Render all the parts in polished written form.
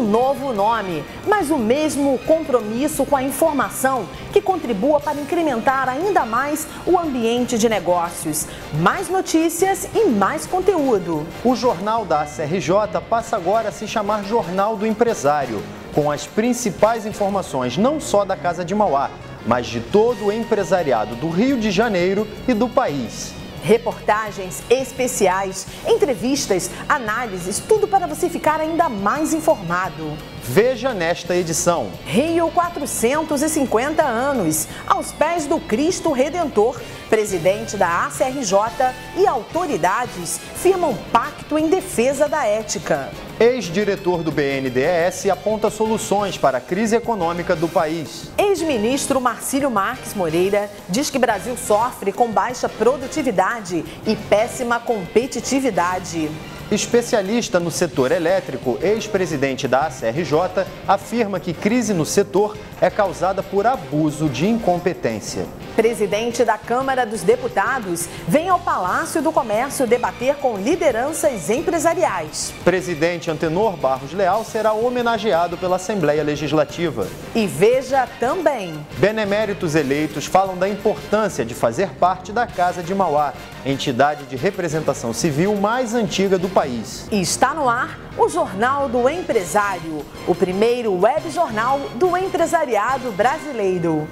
um novo nome, mas o mesmo compromisso com a informação que contribua para incrementar ainda mais o ambiente de negócios. Mais notícias e mais conteúdo. O Jornal da ACRJ passa agora a se chamar Jornal do Empresário, com as principais informações não só da Casa de Mauá, mas de todo o empresariado do Rio de Janeiro e do país. Reportagens especiais, entrevistas, análises, tudo para você ficar ainda mais informado. Veja nesta edição. Rio 450 anos, aos pés do Cristo Redentor. Presidente da ACRJ e autoridades firmam pacto em defesa da ética. Ex-diretor do BNDES aponta soluções para a crise econômica do país. Ex-ministro Marcílio Marques Moreira diz que Brasil sofre com baixa produtividade e péssima competitividade. Especialista no setor elétrico, ex-presidente da ACRJ, afirma que crise no setor é causada por abuso de incompetência. Presidente da Câmara dos Deputados vem ao Palácio do Comércio debater com lideranças empresariais. Presidente Antenor Barros Leal será homenageado pela Assembleia Legislativa. E veja também. Beneméritos eleitos falam da importância de fazer parte da Casa de Mauá, entidade de representação civil mais antiga do país. E está no ar o Jornal do Empresário, o primeiro web jornal do empresariado brasileiro.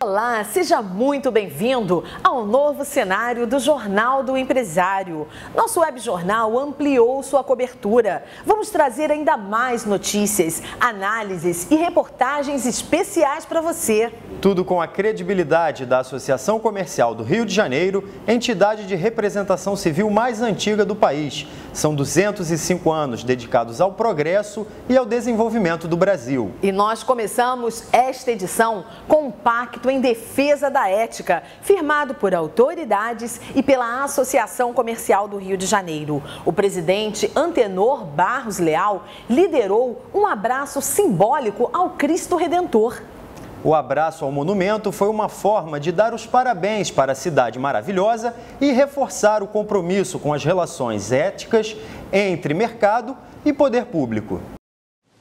Olá, seja muito bem-vindo ao novo cenário do Jornal do Empresário. Nosso web jornal ampliou sua cobertura. Vamos trazer ainda mais notícias, análises e reportagens especiais para você. Tudo com a credibilidade da Associação Comercial do Rio de Janeiro, entidade de representação civil mais antiga do país. São 205 anos dedicados ao progresso e ao desenvolvimento do Brasil. E nós começamos esta edição com um pacto em defesa da ética, firmado por autoridades e pela Associação Comercial do Rio de Janeiro. O presidente Antenor Barros Leal liderou um abraço simbólico ao Cristo Redentor. O abraço ao monumento foi uma forma de dar os parabéns para a cidade maravilhosa e reforçar o compromisso com as relações éticas entre mercado e poder público.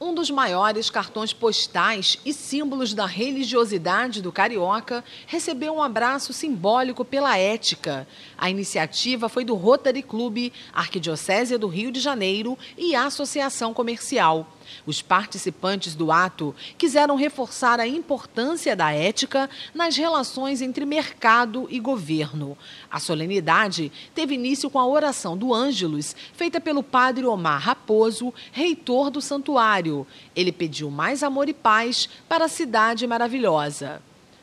Um dos maiores cartões postais e símbolos da religiosidade do carioca recebeu um abraço simbólico pela ética. A iniciativa foi do Rotary Club, Arquidiocese do Rio de Janeiro e Associação Comercial. Os participantes do ato quiseram reforçar a importância da ética nas relações entre mercado e governo. A solenidade teve início com a oração do Ângelus, feita pelo padre Omar Raposo, reitor do santuário. Ele pediu mais amor e paz para a cidade maravilhosa.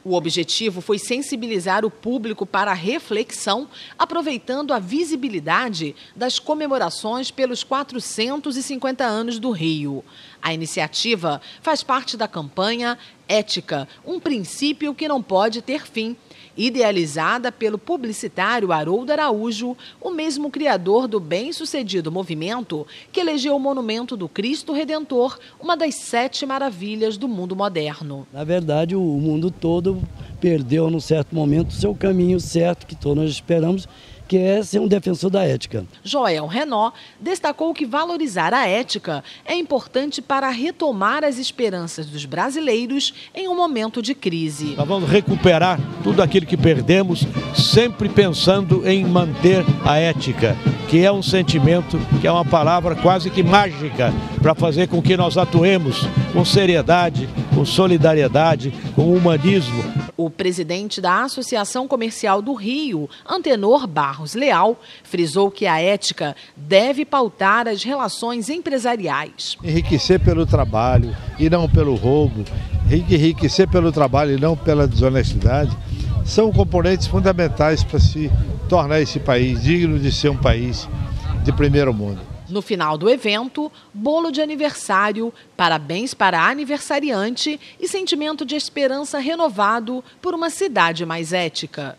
O objetivo foi sensibilizar o público para a reflexão, aproveitando a visibilidade das comemorações pelos 450 anos do Rio. A iniciativa faz parte da campanha Ética, um princípio que não pode ter fim, idealizada pelo publicitário Haroldo Araújo, o mesmo criador do bem-sucedido movimento que elegeu o monumento do Cristo Redentor, uma das 7 maravilhas do mundo moderno. Na verdade, o mundo todo perdeu, num certo momento, o seu caminho certo, que todos nós esperamos, que é ser um defensor da ética. Joel Renault destacou que valorizar a ética é importante para retomar as esperanças dos brasileiros em um momento de crise. Nós vamos recuperar tudo aquilo que perdemos, sempre pensando em manter a ética, que é um sentimento, que é uma palavra quase que mágica para fazer com que nós atuemos com seriedade, com solidariedade, com humanismo. O presidente da Associação Comercial do Rio, Antenor Barros Leal, frisou que a ética deve pautar as relações empresariais. Enriquecer pelo trabalho e não pelo roubo, enriquecer pelo trabalho e não pela desonestidade, são componentes fundamentais para se tornar esse país digno de ser um país de primeiro mundo. No final do evento, bolo de aniversário, parabéns para a aniversariante e sentimento de esperança renovado por uma cidade mais ética.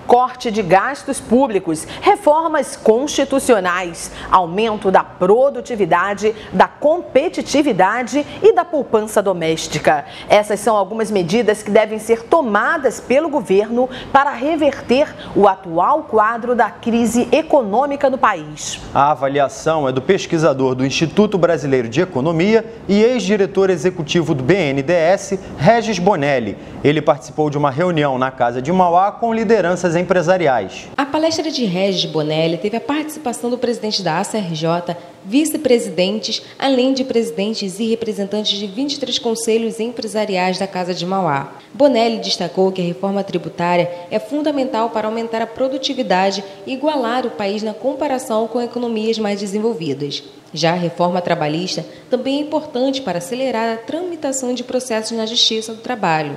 Corte de gastos públicos, reformas constitucionais, aumento da produtividade, da competitividade e da poupança doméstica. Essas são algumas medidas que devem ser tomadas pelo governo para reverter o atual quadro da crise econômica do país. A avaliação é do pesquisador do Instituto Brasileiro de Economia e ex-diretor executivo do BNDES, Regis Bonelli. Ele participou de uma reunião na Casa de Mauá com lideranças empresariais. A palestra de Regis Bonelli teve a participação do presidente da ACRJ, vice-presidentes, além de presidentes e representantes de 23 conselhos empresariais da Casa de Mauá. Bonelli destacou que a reforma tributária é fundamental para aumentar a produtividade e igualar o país na comparação com economias mais desenvolvidas. Já a reforma trabalhista também é importante para acelerar a tramitação de processos na Justiça do Trabalho.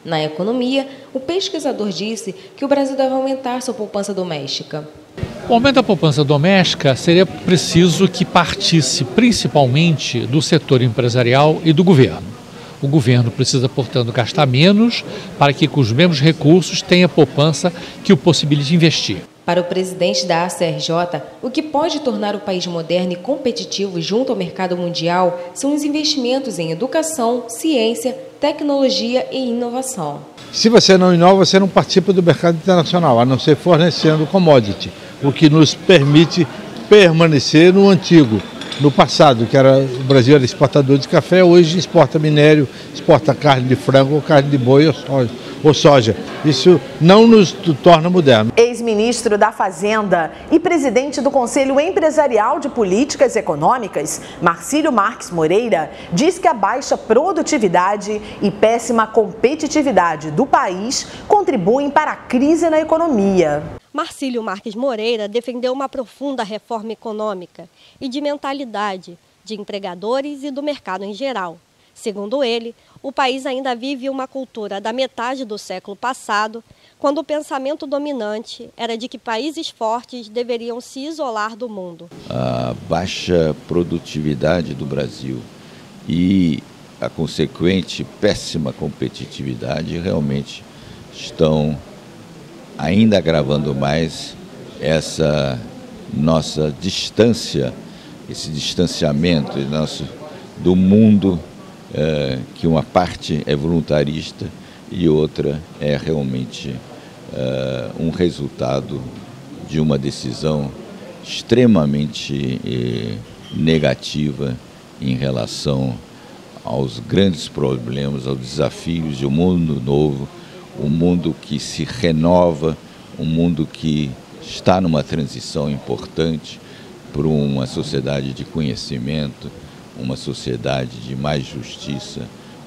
Na economia, o pesquisador disse que o Brasil deve aumentar sua poupança doméstica. O aumento da poupança doméstica seria preciso que partisse principalmente do setor empresarial e do governo. O governo precisa, portanto, gastar menos para que com os mesmos recursos tenha poupança que o possibilite investir. Para o presidente da ACRJ, o que pode tornar o país moderno e competitivo junto ao mercado mundial são os investimentos em educação, ciência, tecnologia e inovação. Se você não inova, você não participa do mercado internacional, a não ser fornecendo commodity, o que nos permite permanecer no antigo, no passado, que era o Brasil era exportador de café, hoje exporta minério, exporta carne de frango, ou carne de boi ou soja. Isso não nos torna moderno. Ex-ministro da Fazenda e presidente do Conselho Empresarial de Políticas Econômicas, Marcílio Marques Moreira, diz que a baixa produtividade e péssima competitividade do país contribuem para a crise na economia. Marcílio Marques Moreira defendeu uma profunda reforma econômica e de mentalidade de empregadores e do mercado em geral. Segundo ele, o país ainda vive uma cultura da metade do século passado, quando o pensamento dominante era de que países fortes deveriam se isolar do mundo. A baixa produtividade do Brasil e a consequente péssima competitividade realmente estão ainda agravando mais essa nossa distância, esse distanciamento do mundo, que uma parte é voluntarista e outra é realmente um resultado de uma decisão extremamente negativa em relação aos grandes problemas, aos desafios de um mundo novo, um mundo que se renova, um mundo que está numa transição importante para uma sociedade de conhecimento, uma sociedade de mais justiça,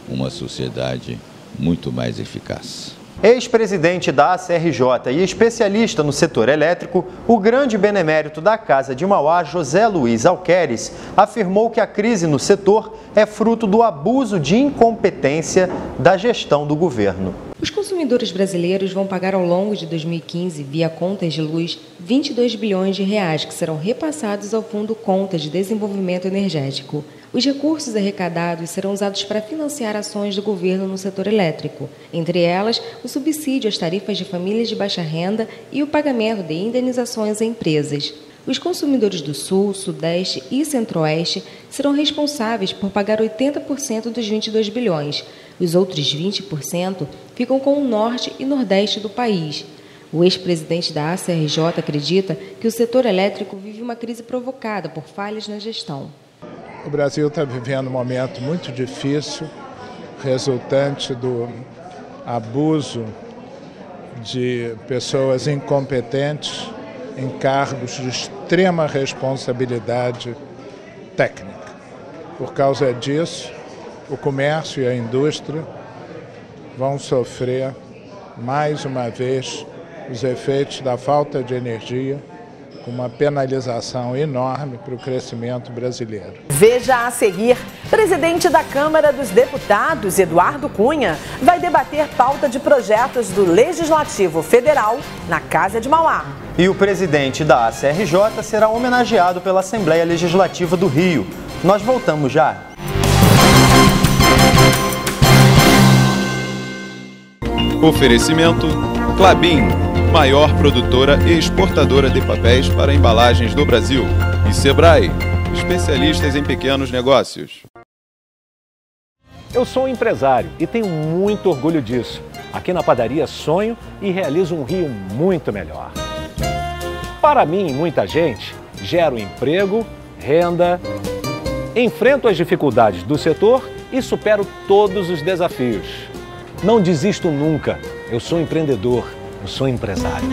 uma sociedade muito mais eficaz. Ex-presidente da ACRJ e especialista no setor elétrico, o grande benemérito da Casa de Mauá, José Luiz Alqueres, afirmou que a crise no setor é fruto do abuso de incompetência da gestão do governo. Os consumidores brasileiros vão pagar ao longo de 2015, via contas de luz, 22 bilhões de reais que serão repassados ao Fundo Contas de Desenvolvimento Energético. Os recursos arrecadados serão usados para financiar ações do governo no setor elétrico, entre elas o subsídio às tarifas de famílias de baixa renda e o pagamento de indenizações a empresas. Os consumidores do Sul, Sudeste e Centro-Oeste serão responsáveis por pagar 80% dos 22 bilhões. Os outros 20% ficam com o Norte e Nordeste do país. O ex-presidente da ACRJ acredita que o setor elétrico vive uma crise provocada por falhas na gestão. O Brasil está vivendo um momento muito difícil, resultante do abuso de pessoas incompetentes em cargos de extrema responsabilidade técnica. Por causa disso, o comércio e a indústria vão sofrer, mais uma vez, os efeitos da falta de energia, com uma penalização enorme para o crescimento brasileiro. Veja a seguir, presidente da Câmara dos Deputados, Eduardo Cunha, vai debater pauta de projetos do Legislativo Federal na Casa de Mauá. E o presidente da ACRJ será homenageado pela Assembleia Legislativa do Rio. Nós voltamos já. Oferecimento Klabin. maior produtora e exportadora de papéis para embalagens do Brasil. E Sebrae, especialistas em pequenos negócios. Eu sou um empresário e tenho muito orgulho disso. Aqui na padaria sonho e realizo um Rio muito melhor. Para mim e muita gente, gero emprego, renda, enfrento as dificuldades do setor e supero todos os desafios. Não desisto nunca. Eu sou empreendedor, eu sou empresário.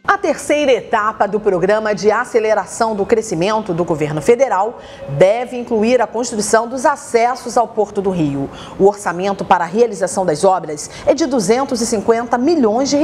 A terceira etapa do Programa de Aceleração do Crescimento do Governo Federal deve incluir a construção dos acessos ao Porto do Rio. O orçamento para a realização das obras é de R$ 250 milhões.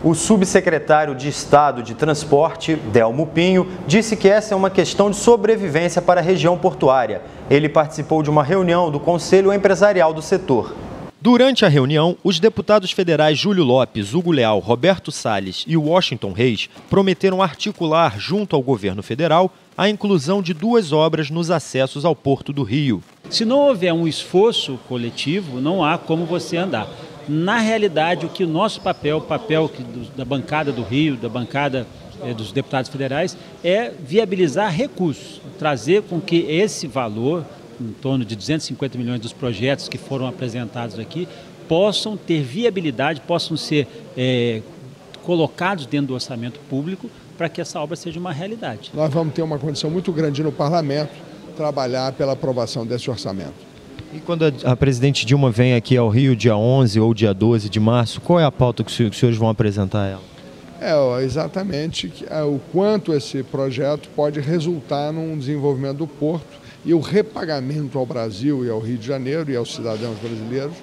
O subsecretário de Estado de Transporte, Delmo Pinho, disse que essa é uma questão de sobrevivência para a região portuária. Ele participou de uma reunião do Conselho Empresarial do setor. Durante a reunião, os deputados federais Júlio Lopes, Hugo Leal, Roberto Salles e Washington Reis prometeram articular, junto ao governo federal, a inclusão de 2 obras nos acessos ao Porto do Rio. Se não houver um esforço coletivo, não há como você andar. Na realidade, o que o nosso papel, o papel da bancada do Rio, da bancada dos deputados federais, é viabilizar recursos, trazer com que esse valor, em torno de 250 milhões dos projetos que foram apresentados aqui, possam ter viabilidade, possam ser colocados dentro do orçamento público para que essa obra seja uma realidade. Nós vamos ter uma condição muito grande no parlamento, trabalhar pela aprovação desse orçamento. E quando a presidente Dilma vem aqui ao Rio dia 11 ou dia 12 de março, qual é a pauta que os senhores vão apresentar a ela? Exatamente o quanto esse projeto pode resultar num desenvolvimento do porto e o repagamento ao Brasil e ao Rio de Janeiro e aos cidadãos brasileiros,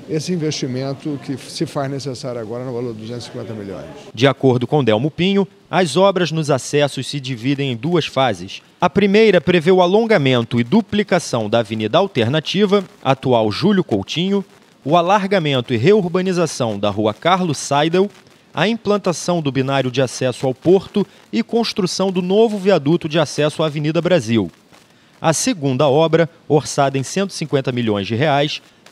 esse investimento que se faz necessário agora no valor de 250 milhões. De acordo com Delmo Pinho, as obras nos acessos se dividem em 2 fases. A primeira prevê o alongamento e duplicação da Avenida Alternativa, atual Júlio Coutinho, o alargamento e reurbanização da Rua Carlos Seidel, a implantação do binário de acesso ao porto e construção do novo viaduto de acesso à Avenida Brasil. A segunda obra, orçada em R$ 150 milhões,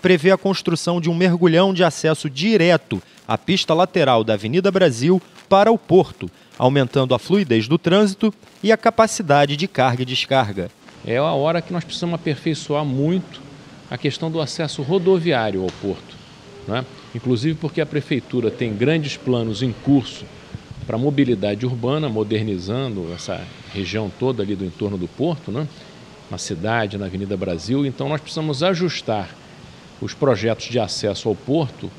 prevê a construção de um mergulhão de acesso direto à pista lateral da Avenida Brasil para o porto, aumentando a fluidez do trânsito e a capacidade de carga e descarga. É a hora que nós precisamos aperfeiçoar muito a questão do acesso rodoviário ao porto, né? Inclusive porque a Prefeitura tem grandes planos em curso para a mobilidade urbana, modernizando essa região toda ali do entorno do porto, né? Na cidade, na Avenida Brasil. Então nós precisamos ajustar os projetos de acesso ao porto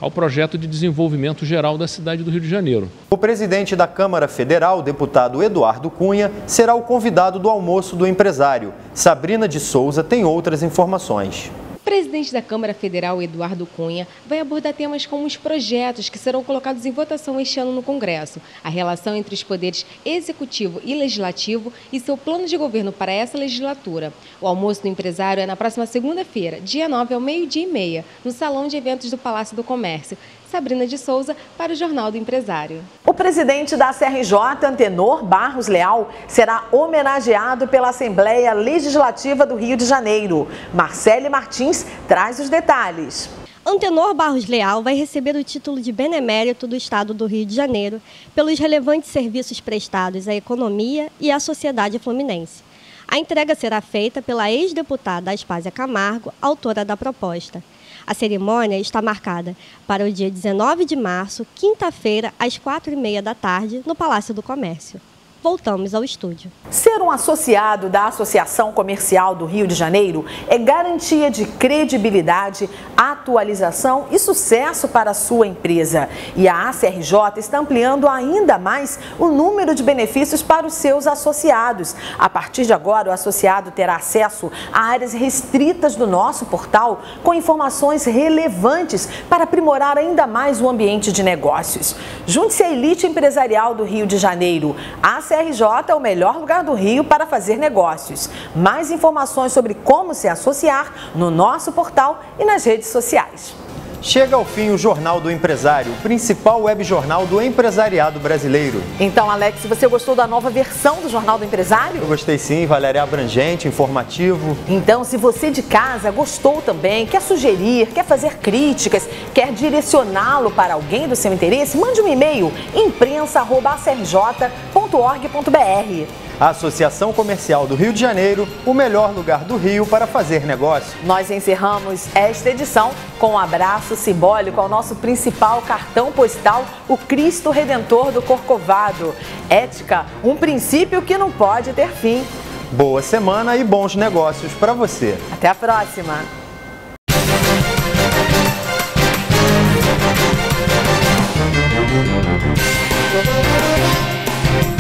ao projeto de desenvolvimento geral da cidade do Rio de Janeiro. O presidente da Câmara Federal, deputado Eduardo Cunha, será o convidado do almoço do empresário. Sabrina de Souza tem outras informações. O presidente da Câmara Federal, Eduardo Cunha, vai abordar temas como os projetos que serão colocados em votação este ano no Congresso, a relação entre os poderes executivo e legislativo e seu plano de governo para essa legislatura. O almoço do empresário é na próxima segunda-feira, dia 9, ao 12h30, no Salão de Eventos do Palácio do Comércio. Sabrina de Souza, para o Jornal do Empresário. O presidente da CRJ, Antenor Barros Leal, será homenageado pela Assembleia Legislativa do Rio de Janeiro. Marcele Martins traz os detalhes. Antenor Barros Leal vai receber o título de benemérito do Estado do Rio de Janeiro pelos relevantes serviços prestados à economia e à sociedade fluminense. A entrega será feita pela ex-deputada Aspásia Camargo, autora da proposta. A cerimônia está marcada para o dia 19 de março, quinta-feira, às 4h30 da tarde, no Palácio do Comércio. Voltamos ao estúdio. Ser um associado da Associação Comercial do Rio de Janeiro é garantia de credibilidade, atualização e sucesso para a sua empresa. E a ACRJ está ampliando ainda mais o número de benefícios para os seus associados. A partir de agora, o associado terá acesso a áreas restritas do nosso portal com informações relevantes para aprimorar ainda mais o ambiente de negócios. Junte-se à elite empresarial do Rio de Janeiro. A ACRJ é o melhor lugar do Rio para fazer negócios. Mais informações sobre como se associar no nosso portal e nas redes sociais. Chega ao fim o Jornal do Empresário, o principal webjornal do empresariado brasileiro. Então, Alex, você gostou da nova versão do Jornal do Empresário? Eu gostei sim, Valéria, é abrangente, informativo. Então, se você de casa gostou também, quer sugerir, quer fazer críticas, quer direcioná-lo para alguém do seu interesse, mande um e-mail imprensa@acrj.org.br. A Associação Comercial do Rio de Janeiro, o melhor lugar do Rio para fazer negócio. Nós encerramos esta edição com um abraço simbólico ao nosso principal cartão postal, o Cristo Redentor do Corcovado. Ética, um princípio que não pode ter fim. Boa semana e bons negócios para você. Até a próxima.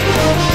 Thank you.